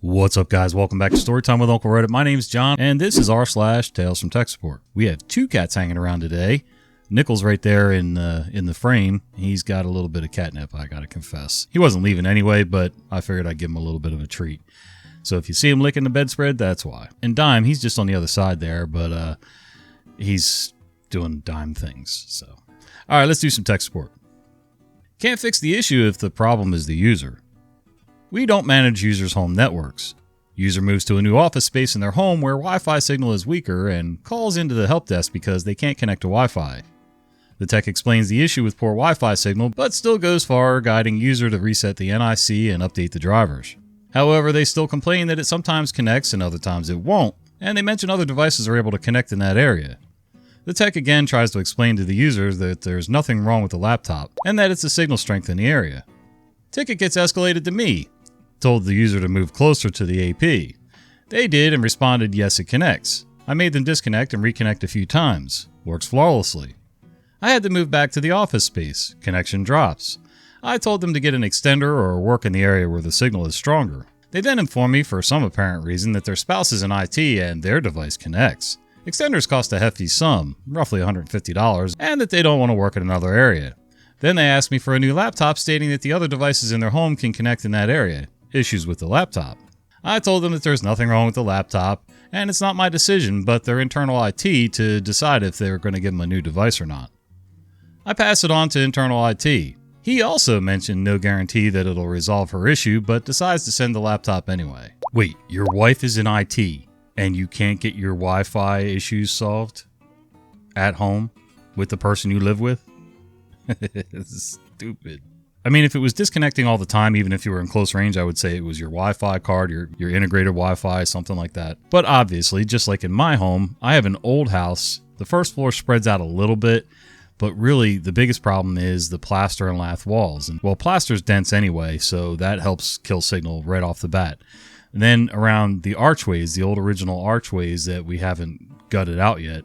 What's up, guys? Welcome back to Storytime with Uncle Reddit. My name's John, and this is r/Tales from Tech Support. We have two cats hanging around today. Nickel's right there in the frame. He's got a little bit of catnip, I gotta confess. He wasn't leaving anyway, but I figured I'd give him a little bit of a treat. So if you see him licking the bedspread, that's why. And Dime, he's just on the other side there, but he's doing Dime things. So, all right, let's do some tech support. Can't fix the issue if the problem is the user. We don't manage users' home networks. User moves to a new office space in their home where Wi-Fi signal is weaker and calls into the help desk because they can't connect to Wi-Fi. The tech explains the issue with poor Wi-Fi signal, but still goes far, guiding user to reset the NIC and update the drivers. However, they still complain that it sometimes connects and other times it won't, and they mention other devices are able to connect in that area. The tech again tries to explain to the user that there's nothing wrong with the laptop, and that it's the signal strength in the area. Ticket gets escalated to me. Told the user to move closer to the AP. They did and responded, yes, it connects. I made them disconnect and reconnect a few times. Works flawlessly. I had to move back to the office space. Connection drops. I told them to get an extender or work in the area where the signal is stronger. They then informed me for some apparent reason that their spouse is in IT and their device connects. Extenders cost a hefty sum, roughly $150, and that they don't want to work in another area. Then they asked me for a new laptop, stating that the other devices in their home can connect in that area. Issues with the laptop. I told them that there's nothing wrong with the laptop, and it's not my decision, but their internal IT to decide if they were going to give them a new device or not. I pass it on to internal IT. He also mentioned no guarantee that it'll resolve her issue, but decides to send the laptop anyway. Wait, your wife is in IT, and you can't get your Wi-Fi issues solved at home with the person you live with? It's stupid. I mean, if it was disconnecting all the time, even if you were in close range, I would say it was your Wi-Fi card, your integrated Wi-Fi, something like that. But obviously, just like in my home, I have an old house. The first floor spreads out a little bit, but really the biggest problem is the plaster and lath walls. And well, plaster's dense anyway, so that helps kill signal right off the bat. And then around the archways, the old original archways that we haven't gutted out yet,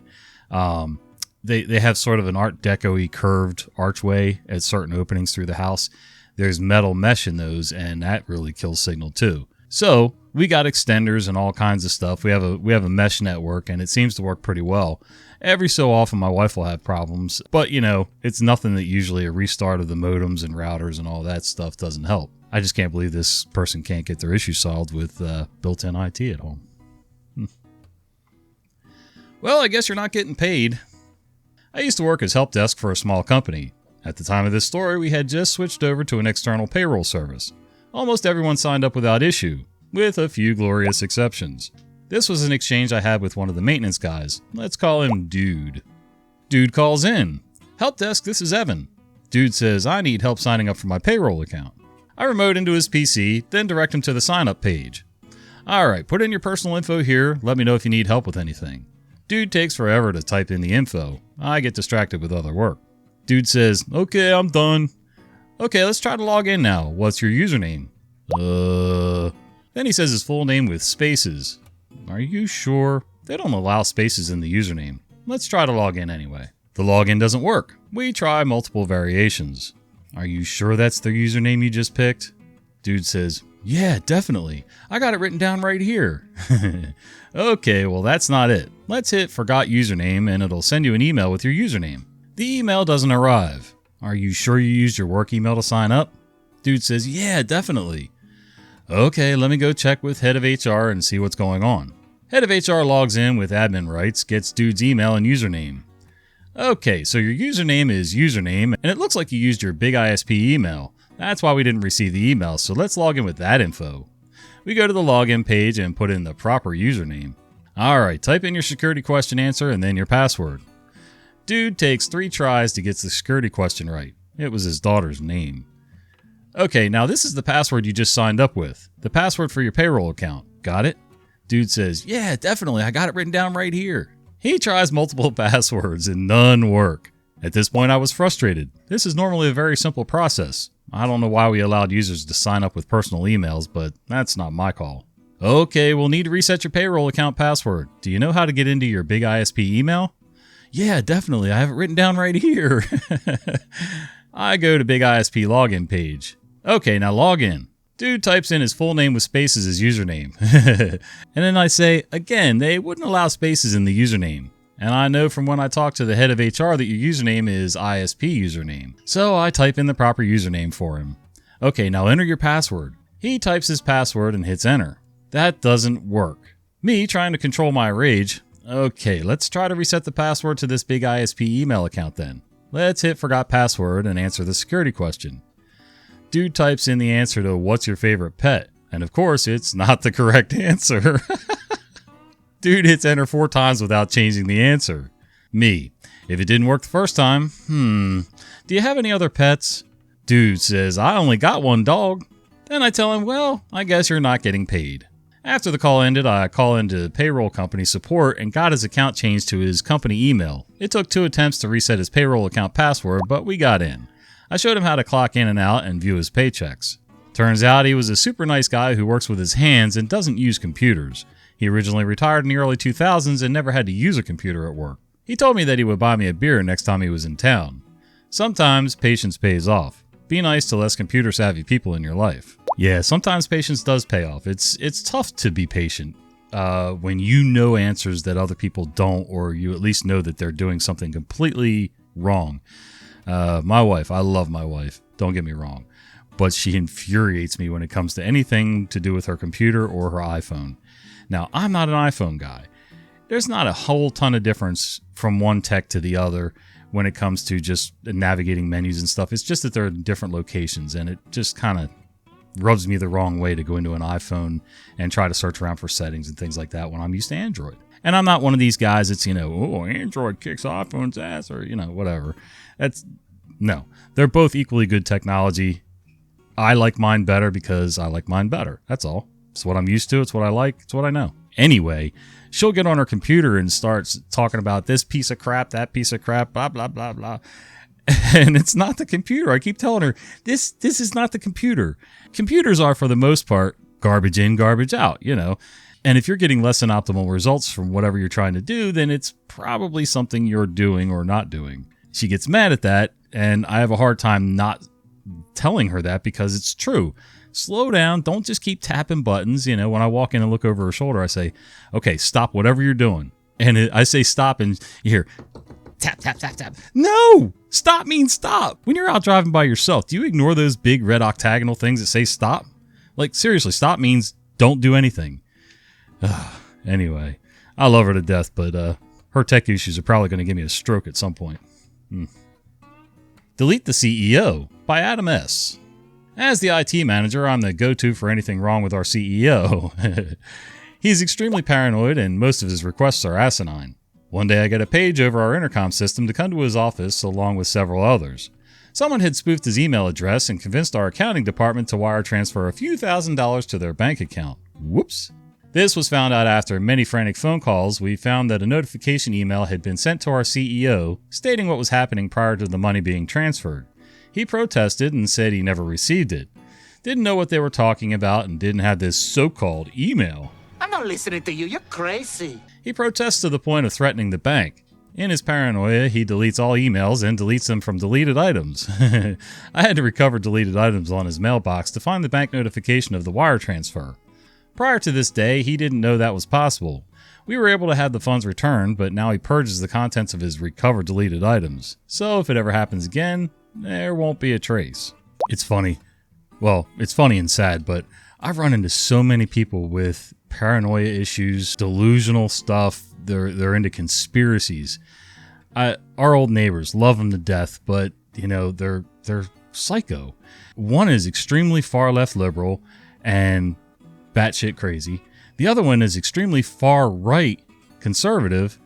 They have sort of an Art Deco-y curved archway at certain openings through the house. There's metal mesh in those, and that really kills signal too. So we got extenders and all kinds of stuff. We have a mesh network, and it seems to work pretty well. Every so often, my wife will have problems, but you know, it's nothing that usually a restart of the modems and routers and all that stuff doesn't help. I just can't believe this person can't get their issue solved with built-in IT at home. Well, I guess you're not getting paid. I used to work as help desk for a small company. At the time of this story, we had just switched over to an external payroll service. Almost everyone signed up without issue, with a few glorious exceptions. This was an exchange I had with one of the maintenance guys. Let's call him Dude. Dude calls in. Help desk, this is Evan. Dude says, I need help signing up for my payroll account. I remote into his PC, then direct him to the sign up page. Alright, put in your personal info here, let me know if you need help with anything. Dude takes forever to type in the info. I get distracted with other work. Dude says, okay, I'm done. Okay, let's try to log in now. What's your username? Then he says his full name with spaces. Are you sure? They don't allow spaces in the username. Let's try to log in anyway. The login doesn't work. We try multiple variations. Are you sure that's the username you just picked? Dude says, yeah, definitely. I got it written down right here. Okay, well that's not it. Let's hit forgot username and it'll send you an email with your username. The email doesn't arrive. Are you sure you used your work email to sign up? Dude says, yeah, definitely. Okay, let me go check with head of HR and see what's going on. Head of HR logs in with admin rights, gets Dude's email and username. Okay, so your username is username, and it looks like you used your big ISP email. That's why we didn't receive the email, so let's log in with that info. We go to the login page and put in the proper username. Alright, type in your security question answer and then your password. Dude takes 3 tries to get the security question right. It was his daughter's name. Okay, now this is the password you just signed up with. The password for your payroll account. Got it? Dude says, yeah, definitely, I got it written down right here. He tries multiple passwords and none work. At this point I was frustrated. This is normally a very simple process. I don't know why we allowed users to sign up with personal emails, but that's not my call. Okay, we'll need to reset your payroll account password. Do you know how to get into your big ISP email? Yeah, definitely. I have it written down right here. I go to big ISP login page. Okay, now log in. Dude types in his full name with spaces as username. And then I say, again, they wouldn't allow spaces in the username. And I know from when I talked to the head of HR that your username is ISP username. So I type in the proper username for him. Okay, now enter your password. He types his password and hits enter. That doesn't work. Me trying to control my rage. Okay, let's try to reset the password to this big ISP email account then. Let's hit forgot password and answer the security question. Dude types in the answer to what's your favorite pet? And of course, it's not the correct answer. Dude hits enter 4 times without changing the answer. Me. If it didn't work the first time, do you have any other pets? Dude says, I only got 1 dog. Then I tell him, well, I guess you're not getting paid. After the call ended, I call into Payroll company support and got his account changed to his company email. It took 2 attempts to reset his payroll account password, but we got in. I showed him how to clock in and out and view his paychecks. Turns out he was a super nice guy who works with his hands and doesn't use computers. He originally retired in the early 2000s and never had to use a computer at work. He told me that he would buy me a beer next time he was in town. Sometimes patience pays off. Be nice to less computer savvy people in your life. Yeah, sometimes patience does pay off. It's tough to be patient when you know answers that other people don't, or you at least know that they're doing something completely wrong. My wife, I love my wife, don't get me wrong, but she infuriates me when it comes to anything to do with her computer or her iPhone. Now, I'm not an iPhone guy. There's not a whole ton of difference from one tech to the other when it comes to just navigating menus and stuff. It's just that they're in different locations, and it just kind of rubs me the wrong way to go into an iPhone and try to search around for settings and things like that when I'm used to Android. And I'm not one of these guys that's, Android kicks iPhone's ass or, whatever. No. They're both equally good technology. I like mine better because I like mine better. That's all. It's what I'm used to. It's what I like. It's what I know. Anyway, she'll get on her computer and starts talking about this piece of crap, that piece of crap, blah, blah, blah, blah. And it's not the computer. I keep telling her, this is not the computer. Computers are, for the most part, garbage in, garbage out, And if you're getting less than optimal results from whatever you're trying to do, then it's probably something you're doing or not doing. She gets mad at that, and I have a hard time not telling her that because it's true. Slow down. Don't just keep tapping buttons. When I walk in and look over her shoulder, I say, okay, stop whatever you're doing. And I say stop, and you hear tap, tap, tap, tap. No! Stop means stop. When you're out driving by yourself, do you ignore those big red octagonal things that say stop? Like, seriously, stop means don't do anything. Anyway, I love her to death, but her tech issues are probably going to give me a stroke at some point. Delete the CEO by Adam S. As the IT manager, I'm the go-to for anything wrong with our CEO. He's extremely paranoid, and most of his requests are asinine. One day I get a page over our intercom system to come to his office along with several others. Someone had spoofed his email address and convinced our accounting department to wire transfer a few $1,000s to their bank account. Whoops. This was found out after many frantic phone calls. We found that a notification email had been sent to our CEO stating what was happening prior to the money being transferred. He protested and said he never received it. Didn't know what they were talking about and didn't have this so-called email. I'm not listening to you. You're crazy. He protests to the point of threatening the bank. In his paranoia, he deletes all emails and deletes them from deleted items. I had to recover deleted items on his mailbox to find the bank notification of the wire transfer. Prior to this day, he didn't know that was possible. We were able to have the funds returned, but now he purges the contents of his recovered deleted items. So if it ever happens again, there won't be a trace. It's funny. Well, it's funny and sad, but I've run into so many people with paranoia issues, delusional stuff. They're into conspiracies. Our old neighbors love them to death, but they're psycho. One is extremely far left liberal and batshit crazy. The other one is extremely far right conservative,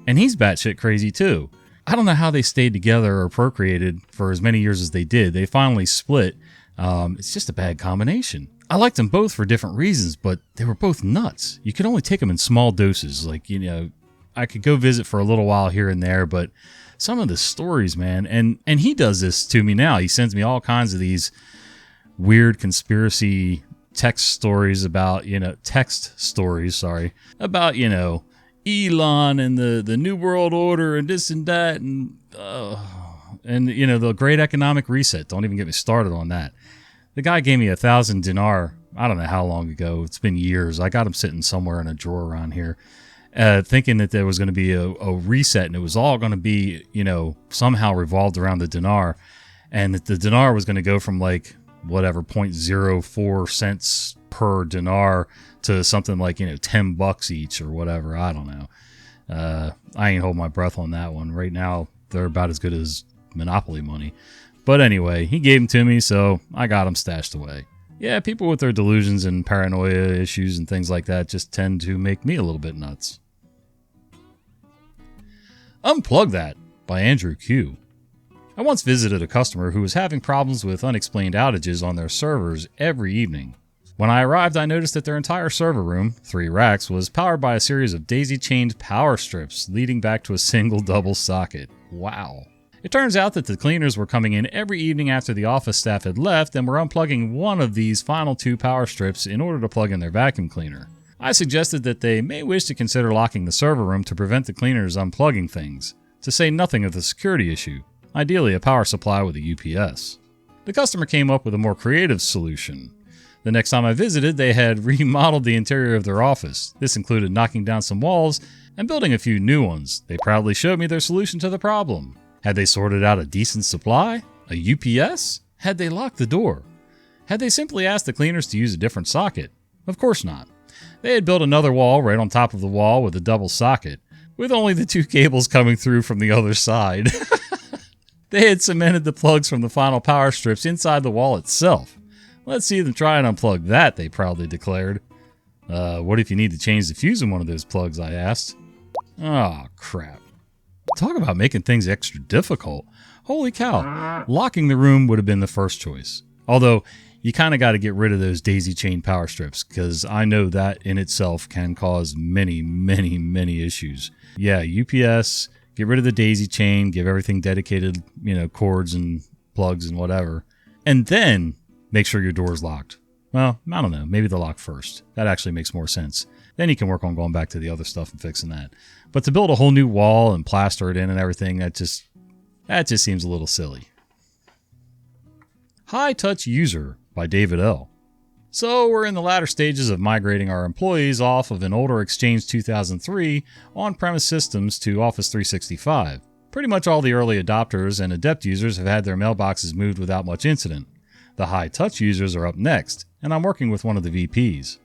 and he's batshit crazy too. I don't know how they stayed together or procreated for as many years as they did. They finally split. It's just a bad combination. I liked them both for different reasons, but they were both nuts. You could only take them in small doses. I could go visit for a little while here and there, but some of the stories, man, and he does this to me now. He sends me all kinds of these weird conspiracy text stories about, about, Elon and the New World Order and this and that and the Great Economic Reset. Don't even get me started on that. The guy gave me 1,000 dinar. I don't know how long ago. It's been years. I got him sitting somewhere in a drawer around here, thinking that there was going to be a reset and it was all going to be, somehow revolved around the dinar, and that the dinar was going to go from like whatever 0.04 cents per dinar to something like, $10 each or whatever. I don't know. I ain't holding my breath on that one. Right now, they're about as good as Monopoly money. But anyway, he gave them to me, so I got them stashed away. Yeah, people with their delusions and paranoia issues and things like that just tend to make me a little bit nuts. Unplug That by Andrew Q. I once visited a customer who was having problems with unexplained outages on their servers every evening. When I arrived, I noticed that their entire server room, 3 racks, was powered by a series of daisy-chained power strips leading back to a single double socket. Wow. It turns out that the cleaners were coming in every evening after the office staff had left and were unplugging one of these final 2 power strips in order to plug in their vacuum cleaner. I suggested that they may wish to consider locking the server room to prevent the cleaners unplugging things, to say nothing of the security issue, ideally a power supply with a UPS. The customer came up with a more creative solution. The next time I visited, they had remodeled the interior of their office. This included knocking down some walls and building a few new ones. They proudly showed me their solution to the problem. Had they sorted out a decent supply? A UPS? Had they locked the door? Had they simply asked the cleaners to use a different socket? Of course not. They had built another wall right on top of the wall with a double socket, with only the 2 cables coming through from the other side. They had cemented the plugs from the final power strips inside the wall itself. Let's see them try and unplug that, they proudly declared. What if you need to change the fuse in one of those plugs, I asked. Oh, crap. Talk about making things extra difficult. Holy cow. Locking the room would have been the first choice. Although, you kind of got to get rid of those daisy chain power strips, because I know that in itself can cause many, many, many issues. Yeah, UPS, get rid of the daisy chain, give everything dedicated, cords and plugs and whatever. And then make sure your door's locked. Well, I don't know. Maybe the lock first. That actually makes more sense. Then you can work on going back to the other stuff and fixing that. But to build a whole new wall and plaster it in and everything, that just seems a little silly. High Touch User by David L. So we're in the latter stages of migrating our employees off of an older Exchange 2003 on-premise systems to Office 365. Pretty much all the early adopters and adept users have had their mailboxes moved without much incident. The High Touch users are up next, and I'm working with one of the VPs.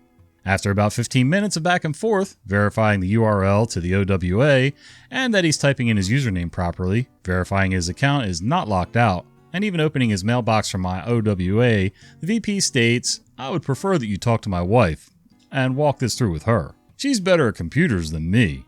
After about 15 minutes of back and forth, verifying the URL to the OWA, and that he's typing in his username properly, verifying his account is not locked out, and even opening his mailbox from my OWA, the VP states, I would prefer that you talk to my wife, and walk this through with her. She's better at computers than me.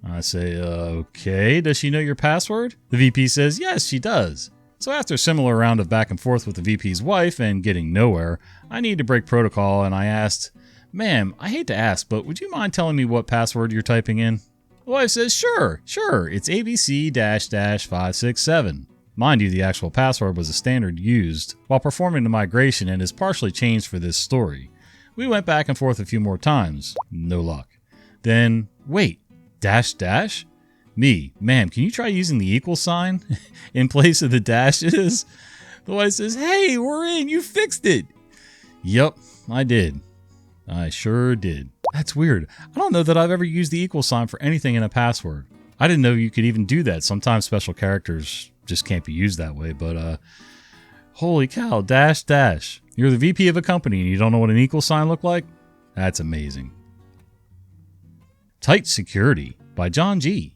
I say, okay, does she know your password? The VP says, yes, she does. So after a similar round of back and forth with the VP's wife and getting nowhere, I need to break protocol and I asked, ma'am, I hate to ask, but would you mind telling me what password you're typing in? The wife says, sure, it's ABC-567. Mind you, the actual password was a standard used while performing the migration and is partially changed for this story. We went back and forth a few more times. No luck. Then, wait, dash? Me, ma'am, can you try using the equal sign in place of the dashes? The wife says, hey, we're in, you fixed it. Yep, I did. I sure did. That's weird. I don't know that I've ever used the equal sign for anything in a password. I didn't know you could even do that. Sometimes special characters just can't be used that way, but holy cow, dash. You're the VP of a company and you don't know what an equal sign looked like? That's amazing. Tight Security by John G.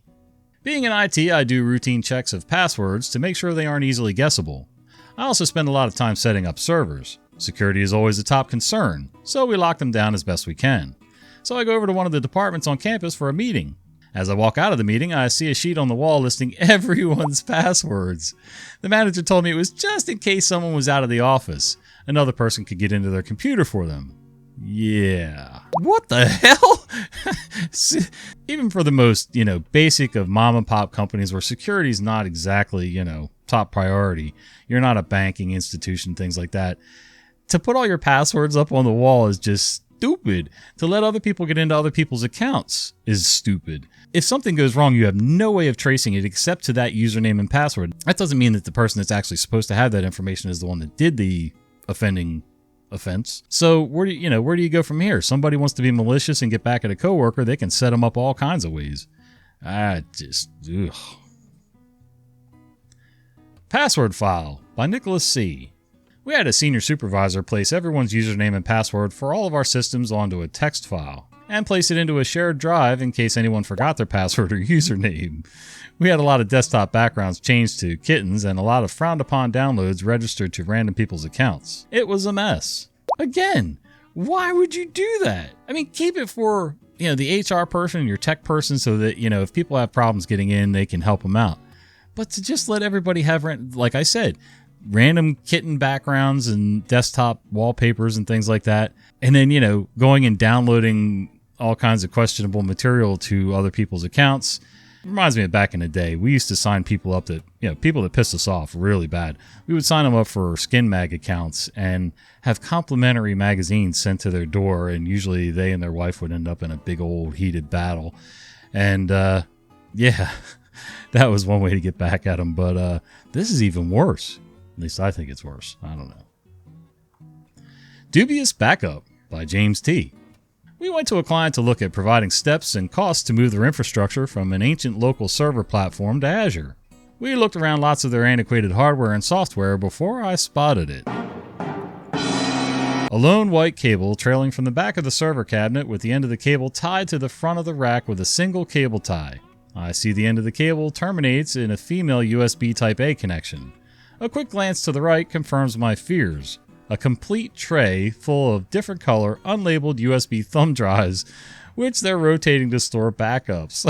Being in IT, I do routine checks of passwords to make sure they aren't easily guessable. I also spend a lot of time setting up servers. Security is always a top concern, so we lock them down as best we can. So I go over to one of the departments on campus for a meeting. As I walk out of the meeting, I see a sheet on the wall listing everyone's passwords. The manager told me it was just in case someone was out of the office. Another person could get into their computer for them. Yeah. What the hell? Even for the most, basic of mom and pop companies where security is not exactly, top priority. You're not a banking institution, things like that. To put all your passwords up on the wall is just stupid. To let other people get into other people's accounts is stupid. If something goes wrong, you have no way of tracing it except to that username and password. That doesn't mean that the person that's actually supposed to have that information is the one that did the offense. So where do you go from here? Somebody wants to be malicious and get back at a coworker, they can set them up all kinds of ways. Password File by Nicholas C. We had a senior supervisor place everyone's username and password for all of our systems onto a text file and place it into a shared drive in case anyone forgot their password or username. We had a lot of desktop backgrounds changed to kittens and a lot of frowned upon downloads registered to random people's accounts. It was a mess. Again, why would you do that? I mean, keep it for, the HR person, your tech person, so that, if people have problems getting in, they can help them out. But to just let everybody have, like I said, random kitten backgrounds and desktop wallpapers and things like that, and then, going and downloading all kinds of questionable material to other people's accounts, reminds me of back in the day. We used to sign people up that, people that pissed us off really bad. We would sign them up for Skin Mag accounts and have complimentary magazines sent to their door, and usually they and their wife would end up in a big old heated battle. And, that was one way to get back at them, but this is even worse. At least I think it's worse. I don't know. Dubious Backup by James T. We went to a client to look at providing steps and costs to move their infrastructure from an ancient local server platform to Azure. We looked around lots of their antiquated hardware and software before I spotted it. A lone white cable trailing from the back of the server cabinet with the end of the cable tied to the front of the rack with a single cable tie. I see the end of the cable terminates in a female USB Type-A connection. A quick glance to the right confirms my fears. A complete tray full of different color, unlabeled USB thumb drives, which they're rotating to store backups.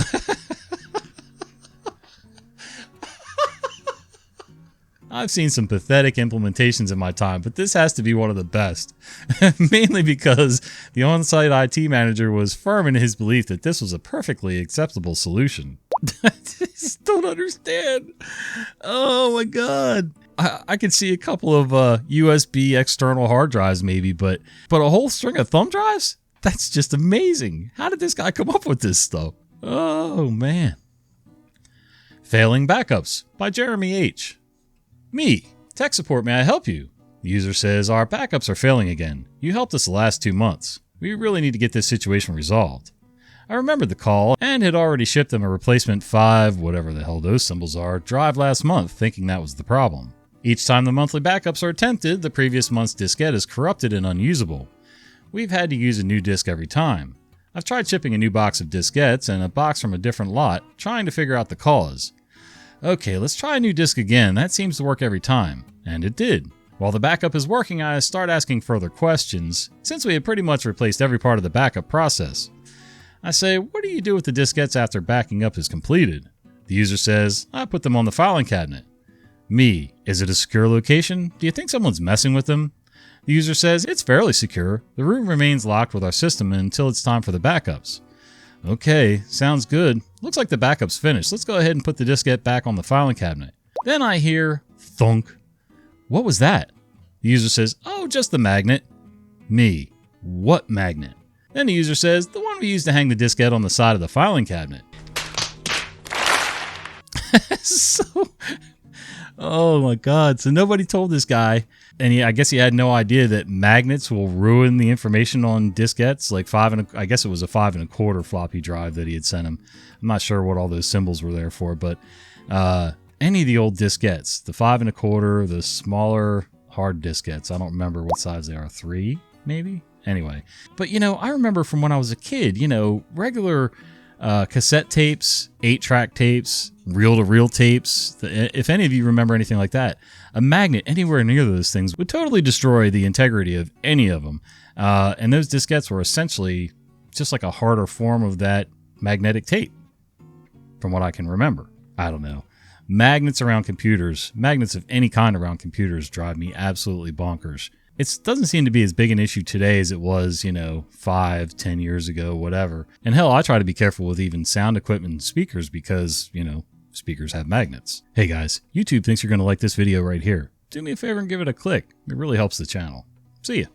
I've seen some pathetic implementations in my time, but this has to be one of the best. Mainly because the on-site IT manager was firm in his belief that this was a perfectly acceptable solution. I just don't understand. Oh my God. I could see a couple of USB external hard drives maybe, but a whole string of thumb drives? That's just amazing. How did this guy come up with this stuff? Oh man. Failing Backups by Jeremy H. Me, tech support, may I help you? The user says, our backups are failing again. You helped us the last 2 months. We really need to get this situation resolved. I remembered the call and had already shipped them a replacement 5, whatever the hell those symbols are, drive last month, thinking that was the problem. Each time the monthly backups are attempted, the previous month's diskette is corrupted and unusable. We've had to use a new disk every time. I've tried shipping a new box of diskettes and a box from a different lot, trying to figure out the cause. Okay, let's try a new disk again. That seems to work every time. And it did. While the backup is working, I start asking further questions, since we had pretty much replaced every part of the backup process. I say, what do you do with the diskettes after backing up is completed? The user says, I put them on the filing cabinet. Me, is it a secure location? Do you think someone's messing with them? The user says, it's fairly secure. The room remains locked with our system until it's time for the backups. Okay, sounds good. Looks like the backup's finished. Let's go ahead and put the diskette back on the filing cabinet. Then I hear thunk. What was that? The user says, oh, just the magnet. Me, what magnet? Then the user says, the one we used to hang the diskette on the side of the filing cabinet. Oh my God. So nobody told this guy, and I guess he had no idea that magnets will ruin the information on diskettes, like I guess it was a 5 1/4 floppy drive that he had sent him. I'm not sure what all those symbols were there for, but any of the old diskettes, the 5 1/4, the smaller hard diskettes, I don't remember what size they are, 3 maybe? Anyway, but I remember from when I was a kid, regular cassette tapes, 8-track tapes, reel-to-reel tapes. If any of you remember anything like that, a magnet anywhere near those things would totally destroy the integrity of any of them. And those diskettes were essentially just like a harder form of that magnetic tape, from what I can remember. I don't know. Magnets around computers, magnets of any kind around computers drive me absolutely bonkers. It doesn't seem to be as big an issue today as it was, 5, 10 years ago, whatever. And hell, I try to be careful with even sound equipment and speakers because, speakers have magnets. Hey guys, YouTube thinks you're going to like this video right here. Do me a favor and give it a click. It really helps the channel. See ya.